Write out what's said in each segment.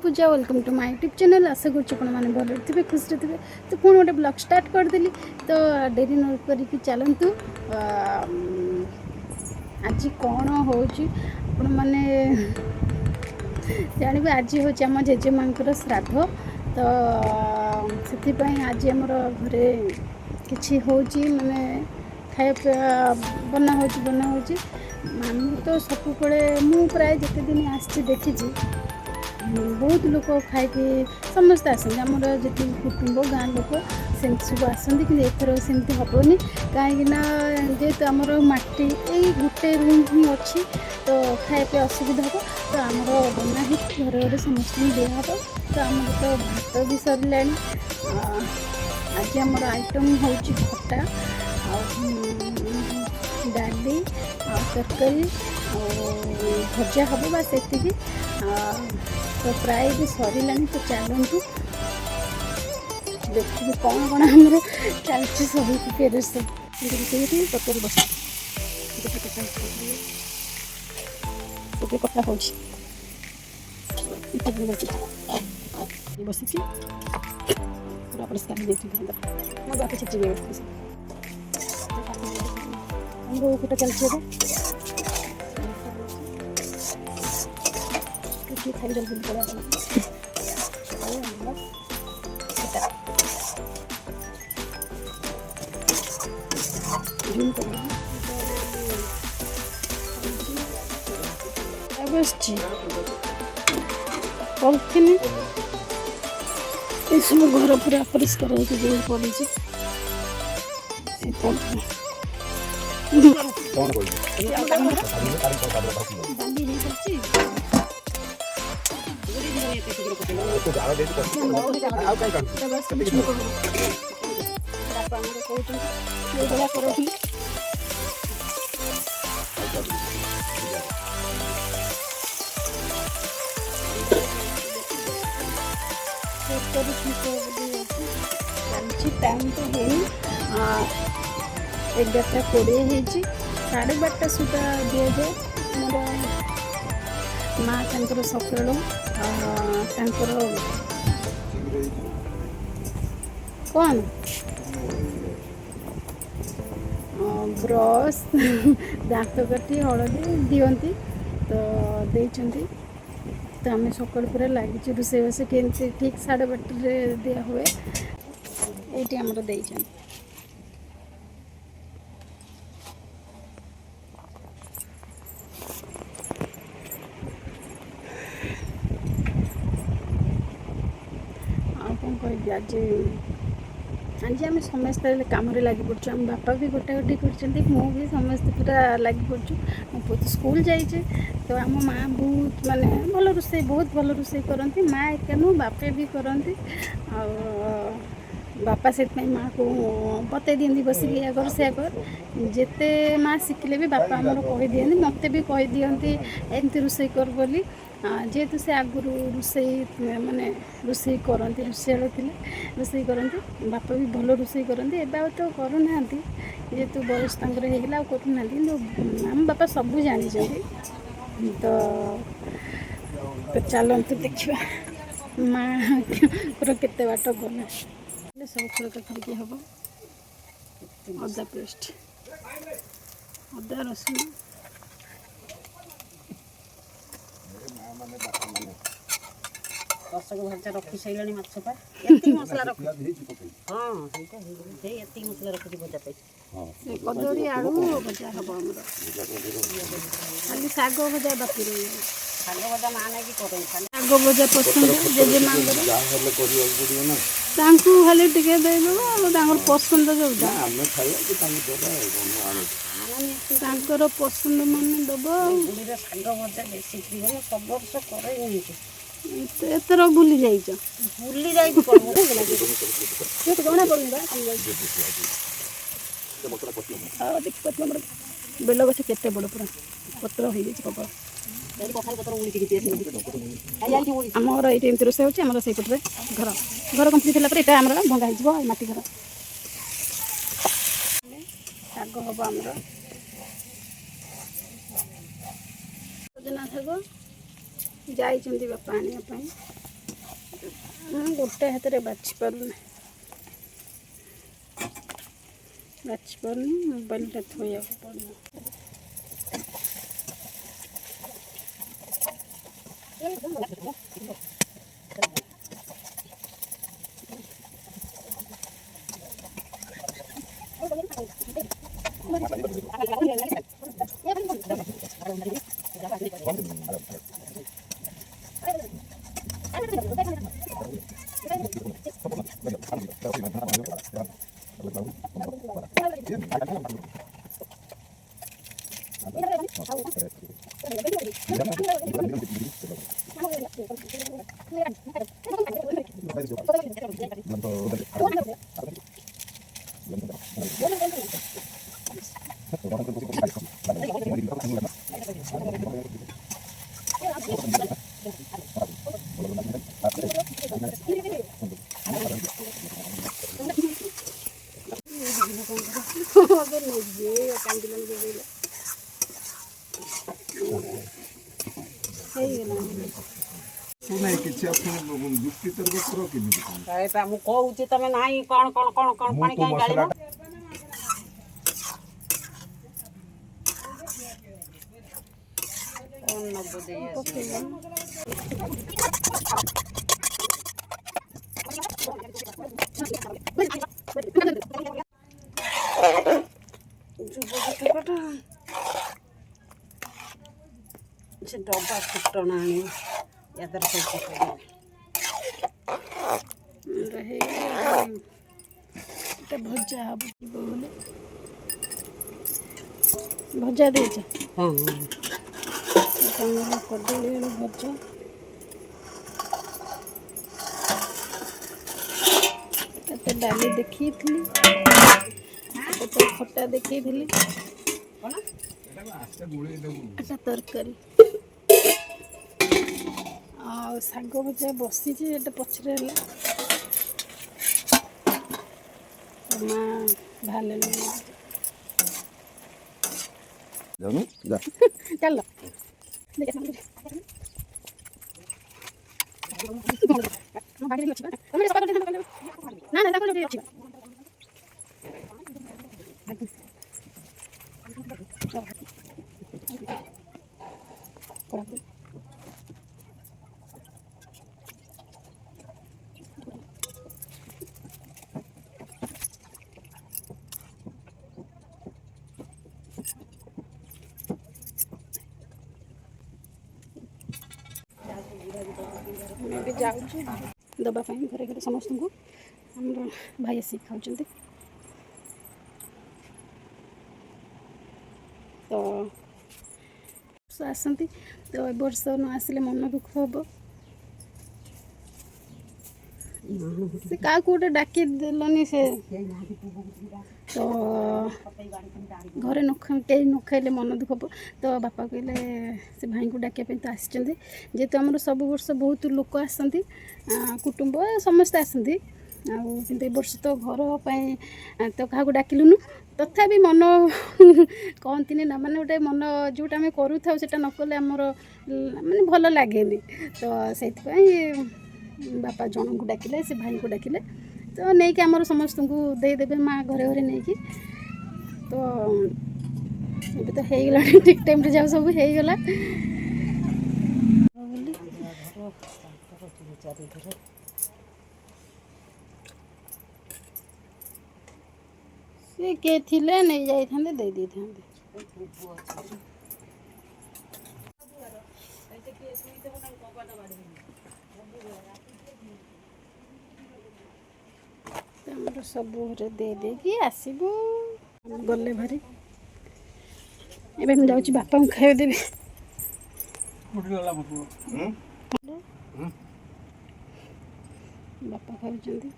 Puja welcome to my YouTube channel. आशा करें भल थे खुश थे। तो पुणी गोटे ब्लॉग स्टार्ट करदेली तो डेरी न करके चलतु। आज कौन हो मैंने जानवे आज हूँ आम जेजेमा श्राद्ध तो से आज आमर घरे कि माने खाया बना हो तो सब मु प्राय जिते दिन आसी देखी बहुत लोग खाई समस्त आसती आमर जी कुटुंब गाँ लोक सेमती सब आसती कि एथर सेमती हेनी कहीं जेहेतु आमर माटी यही गोटे रूम ही अच्छी तो खाया असुविधा हम तो आमर बना ही घर घर समस्त दिहब तो आमर तो भात भी सरला। आज आमर आइटम हो खटा डाली तरकारी भजा हम बस एति तो प्राय भी सरला। तो चलतु देखिए कौन कौन आमर चलती सब पेरेस पतर बस कटा हो बस पूरा परिष्कार मो बाकी छिटी गोटा चलती खाई जल्दी पड़ा पलिथिन ये सब घर पूरा परिष्कार पड़ी टाइम तो है 11:20 12:30 सुधा दि जाए मोर माँ तर सकाल कौन ब्रश दांत काटी हलदी दिखती तो देती तो आम सकाल पूरा लगी रोषेईबास के ठीक 12:30 दिया हुए ये आमर दे कौन कह आज आम समस्त कम लगी पड़े आम बापा भी गोटा गोटी कर समस्त पूरा लगी पड़ू स्कूल जाइए तो आम माँ बहुत माने भल रोसे बहुत भल रोसे करती माँ एक बापे भी करती बापा से माँ को बते दिखती बस या कर से कर जिते माँ शिखिले भी बापा आमर कही दिखती मत भी कही दिखती एमती रोसे कर बोली जेहेतु से आगुरी रोसे माने रोसे करती रोषेल थे रोसे करती बापा भी भल रोसे करती एवं तो करूना जेहेतु बयस होगा करूना आम बापा सब जानी तो चलते देखा माँ केते बाट गला सब फल तक हम अदा पेस्ट अदा रसुण दर्शक भजा रखी सारे माछपा मसला रख हाँ मसला रखी भजा कदली आलू भजा हम खाली शाग भजा बाकी रही शाग भजा माँ नहीं कर शाग भजा पसंद जेजेमा खाली टिके देदेव पसंद जोटा पसंद मान दब शाग भजा बेसी प्रिय सब वर्ष कर एतर बुली जाइछ बुली जाई जना पड़े बेल गछ केते बड़ पूरा पत्र हो जाए आमर ये रोसे होमर से पटे घर घर कम्प्लीट है यहाँ आम भंगा हो मटी घर शाग हम आमर सजना शाग जा बापा आने गोटे हाथ में बाछि पारुनी मोबाइल थोड़ा पड़ो। जुक्ति तर्क कर केमिति मु कहूची तमे नाही कोन कोन कोन कोन पानी काई गाळिबो कोन नबो देई से डब्बा फुटना आनी यादर सब रहे भजा हम भजा देछ। हां कदली आलू भजा डाली देखी थी खटा देखी थी तरकारी साग भजा बसी पचर माँ भाले चल भी जाऊँ दवापाई घरे घरे समस्त को आम भाई आसिक खाऊँ तो आसती तो ए वर्ष न आसिले मन दुख हम से क्या गोटे डाकी देलनी से तो घरे न कई न खाइले मन दुख हम तो बापा कहले से भाई को डाकिया तो आसी जेहेतु आमर सब वर्ष बहुत लोक आसती कुटुंब समस्ते आसती ए वर्ष तो घर तो क्या डाकिलुनु तथापि मन कहती ना माने गोटे मन जोटा आम करूँ से नकले आमर माने भल लगे तो से बापा जन को डाकिले से भाई को डाकिले तो नहीं कि आमर समस्त को देदेवे माँ घरे घरे नहीं कि तो ये तो हो गला ठीक टाइम रे जाओ सब हो गला से के थिले नहीं जाई थांदे दे दी थांदे हमर सब घरे दे दे कि आसीबो गले भारी एबे हम जाउची बापा को खाइ देबे बापा खाउचंदी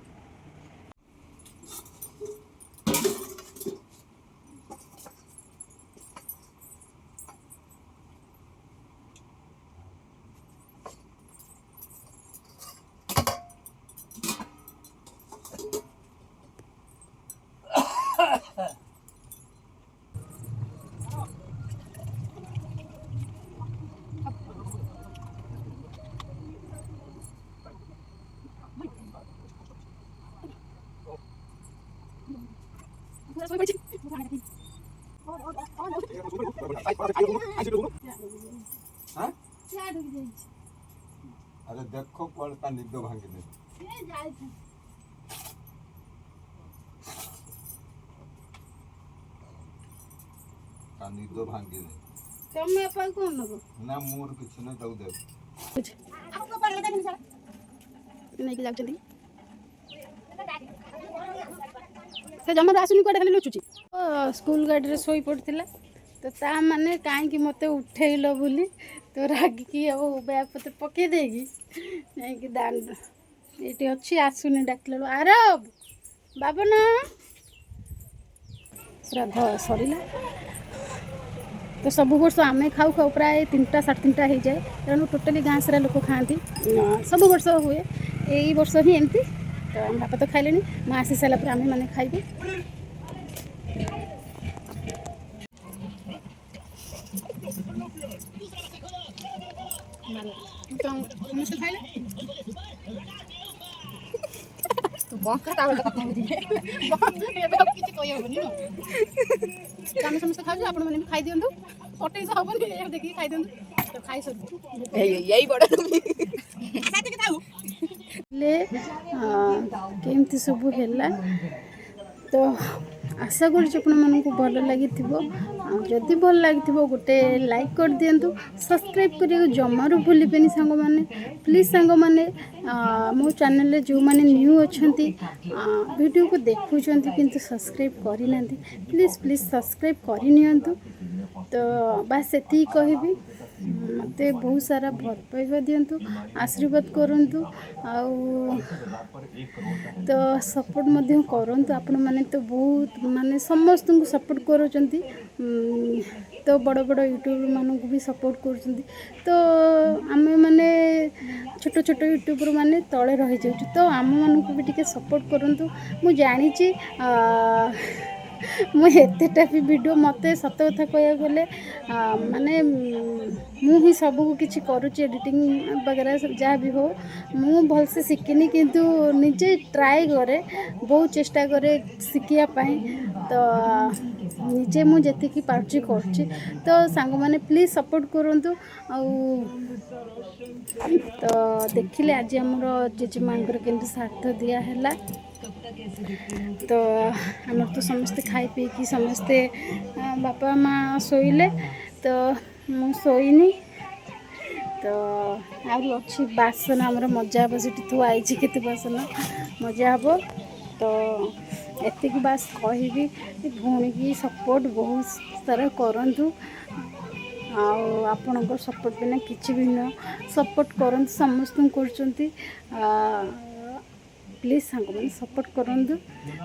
हाँ? अरे देखो कौन ता निद भांगी दे ता निद भांगी दे ତମେ ପାଇଁ କଣ ନବ ना मोर किछ न दऊ दे ନେଇକି ଯାଉଛନ୍ତି ସେ ଜମାରୁ ଆସୁନି କୁଆଡ଼େ ଖାଲି ଲୁଚୁଛି ସ୍କୁଲ ଗାଡ଼ିରେ ଶୋଇ ପଡ଼ିଥିଲା ତ ତା ମାନେ କାହିଁକି ମୋତେ ଉଠେଇଲ ବୋଲି ତ ରାଗିକି ଆଉ ବ୍ୟାଗ୍ ପତ୍ର ପକେଇ ଦେଇକି ଯାଇକି ଦାଣ୍ଡ ଏଇଠି ଅଛି ଆସୁନି ଡାକିଲା ବେଳୁ ଆରବ ବାବନ ଶ୍ରାଦ୍ଧ ସରିଲା ତ ସବୁ ବର୍ଷ ଆମେ ଖାଉ ଖାଉ ପ୍ରାୟ 3ଟା 3:30 ହେଇଯାଏ ତେଣୁ ଟୋଟାଲି ଗାଁ ସାରା ଲୋକ ଖାଆନ୍ତି ସବୁ ବର୍ଷ ହୁଏ ଏଇ ବର୍ଷ ହିଁ ଏମିତି ତ ଆମ ବାପା ତ ଖାଇଲେଣି ମା ଆସି ସାରିଲା ପରେ ଆମେମାନେ ଖାଇବୁ ସମସ୍ତେ ଖାଇଲେ ତୁ ବଙ୍କା ତାବେଳେ କଥା ଏବେ ଆଉ କିଛି କହିହେବନି ଆମେ ସମସ୍ତେ ଖାଉଛୁ ଆପଣମାନେ ବି ଖାଇଦିଅନ୍ତୁ ଅଟେଇଶ ହେବନି ଦେଖିକି ଖାଇଦିଅନ୍ତୁ ତ ଖାଇସାରୁ ଏଇ ବଡ଼ କେମିତି ସବୁ ହେଲା ତ ଆଶା କରୁଛି ଆପଣମାନଙ୍କୁ ଭଲ ଲାଗିଥିବ ଯଦି ଭଲ ଲାଗିଥିବ ଗୋଟେ ଲାଇକ୍ କରିଦିଅନ୍ତୁ ସବସ୍କ୍ରାଇବ୍ କରିବାକୁ ଜମାରୁ ଭୁଲିବେନି ସାଙ୍ଗମାନେ ପ୍ଲିଜ୍ ସାଙ୍ଗମାନେ ମୋ ଚ୍ୟାନେଲରେ ଯେଉଁମାନେ ନ୍ୟୁ ଅଛନ୍ତି ଭିଡ଼ିଓକୁ ଦେଖୁଛନ୍ତି କିନ୍ତୁ ସବସ୍କ୍ରାଇବ୍ କରିନାହାନ୍ତି ପ୍ଲିଜ୍ ସବସ୍କ୍ରାଇବ୍ କରିନିଅନ୍ତୁ ତ ବାସ୍ ସେତିକି କହିବି ମୋତେ ବହୁତ ସାରା ଭଲ ପାଇବା ଦିଅନ୍ତୁ ଆଶୀର୍ବାଦ କରନ୍ତୁ ଆଉ ତ ସପୋର୍ଟ ମଧ୍ୟ କରନ୍ତୁ ଆପଣମାନେ ତ ବହୁତ ମାନେ ସମସ୍ତଙ୍କୁ ସପୋର୍ଟ କରୁଛନ୍ତି ତ ବଡ଼ ବଡ଼ ୟୁଟ୍ୟୁବର ମାନଙ୍କୁ ବି ସପୋର୍ଟ କରୁଛନ୍ତି ତ ଆମେମାନେ ଛୋଟ ଛୋଟ ୟୁଟ୍ୟୁବର ମାନେ ତଳେ ରହିଯାଉଛୁ ତ ଆମମାନଙ୍କୁ ବି ଟିକେ ସପୋର୍ଟ କରନ୍ତୁ ମୁଁ ଜାଣିଛି ମୁଁ ଏତେଟା ବି ଭିଡ଼ିଓ ମୋତେ ସତ କଥା କହିବାକୁ ଗଲେ ମାନେ ମୁଁ ହିଁ ସବୁକୁ କିଛି କରୁଛି ଏଡ଼ିଟିଂ ବଗେରା ଯାହା ବି ହଉ ମୁଁ ଭଲସେ ଶିଖିନି କିନ୍ତୁ ନିଜେ ଟ୍ରାଏ କରେ ବହୁତ ଚେଷ୍ଟା କରେ ଶିଖିବା ପାଇଁ ତ ନିଜେ ମୁଁ ଯେତିକି ପାରୁଛି କରୁଛି ତ ସାଙ୍ଗମାନେ ପ୍ଲିଜ୍ ସପୋର୍ଟ କରନ୍ତୁ ଆଉ ତ ଦେଖିଲେ ଆଜି ଆମର ଜେଜେମାଙ୍କର କେମିତି ଶ୍ରାଦ୍ଧ ଦିଆ ହେଲା ତ ଆମର ତ ସମସ୍ତେ ଖାଇ ପିଇକି ସମସ୍ତେ ବାପା ମା ଶୋଇଲେ ତ ମୁଁ ଶୋଇନି ତ ଆହୁରି ଅଛି ବାସନ ଆମର ମଜା ହେବ ସେଠି ଥୁଆ ହେଇଛି କେତେ ବାସନ ମଜା ହେବ ତ ଏତିକି ବାସ୍ କହିବି ଭଉଣୀକି ସପୋର୍ଟ ବହୁତ ସାରା କରନ୍ତୁ ଆଉ ଆପଣଙ୍କ ସପୋର୍ଟ ବିନା କିଛି ବି ନୁହଁ ସପୋର୍ଟ କରନ୍ତୁ ସମସ୍ତଙ୍କୁ କରୁଛନ୍ତି ପ୍ଲିଜ୍ ସାଙ୍ଗମାନେ ସପୋର୍ଟ କରନ୍ତୁ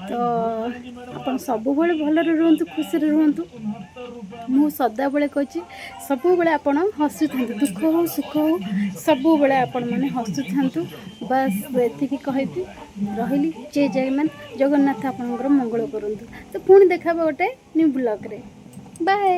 ତ ଆପଣ ସବୁବେଳେ ଭଲରେ ରୁହନ୍ତୁ ଖୁସିରେ ରୁହନ୍ତୁ ମୁଁ ସଦାବେଳେ କହିଛି ସବୁବେଳେ ଆପଣ ହସୁଥାନ୍ତୁ ଦୁଃଖ ହଉ ସୁଖ ହଉ ସବୁବେଳେ ଆପଣମାନେ ହସୁଥାନ୍ତୁ ବାସ୍ ଏତିକି କହିବି ରହିଲି ଜୟ ଜଗନ୍ନାଥ ଆପଣଙ୍କର ମଙ୍ଗଳ କରନ୍ତୁ ତ ପୁଣି ଦେଖାବ ଗୋଟେ ନ୍ୟୁ ବ୍ଲଗ୍ରେ ବାଏ।